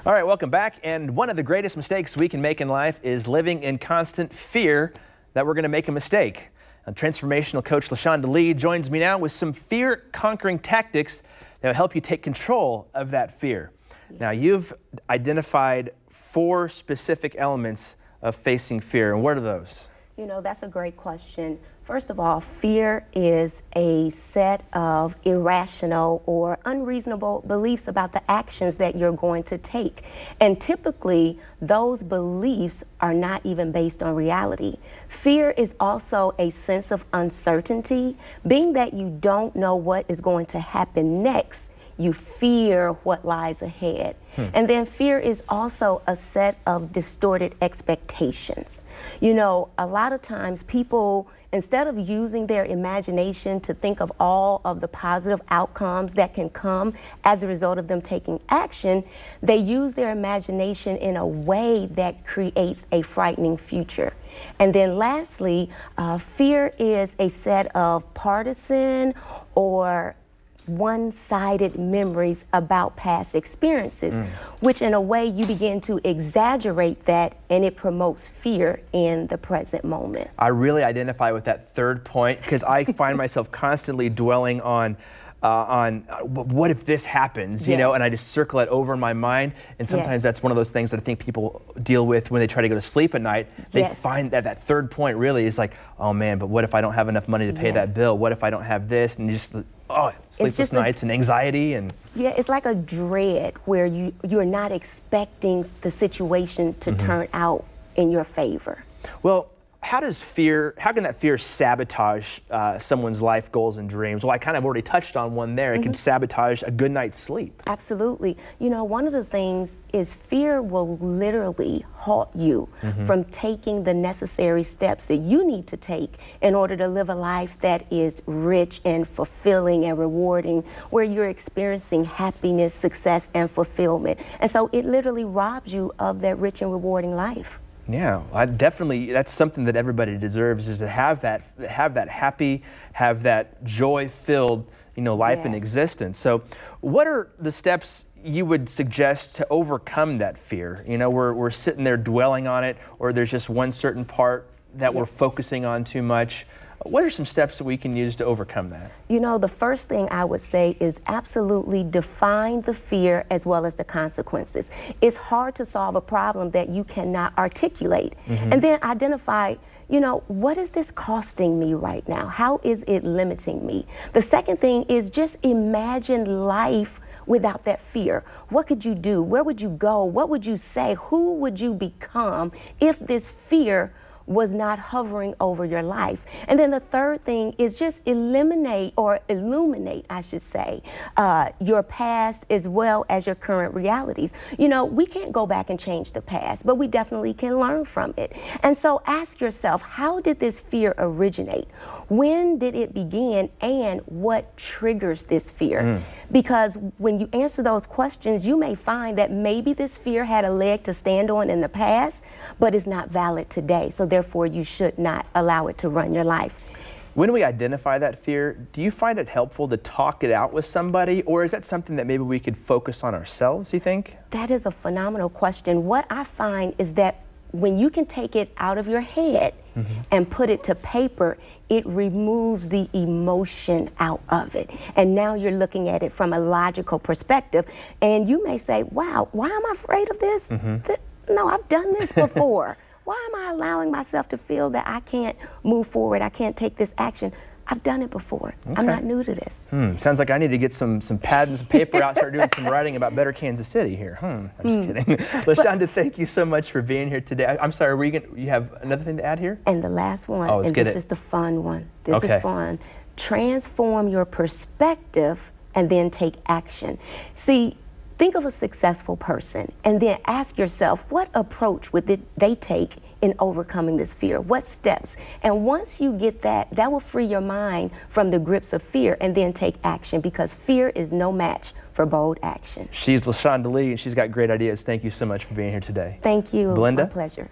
All right, welcome back. And one of the greatest mistakes we can make in life is living in constant fear that we're going to make a mistake. Transformational coach LaShonda Lee joins me now with some fear-conquering tactics that will help you take control of that fear. Now, you've identified 4 specific elements of facing fear, and what are those? You know, that's a great question. First of all, fear is a set of irrational or unreasonable beliefs about the actions that you're going to take. And typically, those beliefs are not even based on reality. Fear is also a sense of uncertainty. Being that you don't know what is going to happen next, you fear what lies ahead. And then fear is also a set of distorted expectations. You know, a lot of times people, instead of using their imagination to think of all of the positive outcomes that can come as a result of them taking action, they use their imagination in a way that creates a frightening future. And then lastly, fear is a set of partisan or one-sided memories about past experiences, which in a way you begin to exaggerate that, and it promotes fear in the present moment. I really identify with that third point because I find myself constantly dwelling on what if this happens, you know, and I just circle it over in my mind. And sometimes that's one of those things that I think people deal with when they try to go to sleep at night. They find that that third point really is like, oh man, but what if I don't have enough money to pay that bill? What if I don't have this? And you just, sleepless nights and anxiety. And it's like a dread where you're not expecting the situation to turn out in your favor. Well, how can that fear sabotage someone's life goals and dreams? Well, I kind of already touched on one there. It can sabotage a good night's sleep. Absolutely. You know, one of the things is fear will literally halt you from taking the necessary steps that you need to take in order to live a life that is rich and fulfilling and rewarding, where you're experiencing happiness, success, and fulfillment. And so it literally robs you of that rich and rewarding life. Yeah, that's something that everybody deserves, is to have that happy, have that joy-filled, life and existence. So what are the steps you would suggest to overcome that fear? You know, we're sitting there dwelling on it, or there's just one certain part that we're focusing on too much. What are some steps that we can use to overcome that? You know, the first thing I would say is absolutely define the fear as well as the consequences. It's hard to solve a problem that you cannot articulate. And then identify, what is this costing me right now? How is it limiting me? The second thing is just imagine life without that fear. What could you do? Where would you go? What would you say? Who would you become if this fear was not hovering over your life? And then the third thing is just illuminate, I should say, your past as well as your current realities. You know, we can't go back and change the past, but we definitely can learn from it. And so ask yourself, how did this fear originate? When did it begin, and what triggers this fear? Because when you answer those questions, you may find that maybe this fear had a leg to stand on in the past, but is not valid today. So therefore, you should not allow it to run your life. When we identify that fear, do you find it helpful to talk it out with somebody, or is that something that maybe we could focus on ourselves, you think? That is a phenomenal question. What I find is that when you can take it out of your head and put it to paper, it removes the emotion out of it. And now you're looking at it from a logical perspective. And you may say, wow, why am I afraid of this? No, I've done this before. Why am I allowing myself to feel that I can't move forward, I can't take this action? I've done it before. I'm not new to this. Sounds like I need to get some pad and some paper out and start doing some writing about better Kansas City here. I'm just kidding. LaShonda, thank you so much for being here today. I'm sorry, you have another thing to add here? And the last one, and this is the fun one. This is fun. Transform your perspective and then take action. See, think of a successful person and then ask yourself, what approach would they take in overcoming this fear? What steps? And once you get that will free your mind from the grips of fear, and then take action, because fear is no match for bold action. She's LaShonda Lee, and she's got great ideas. Thank you so much for being here today. Thank you. Belinda? It was my pleasure.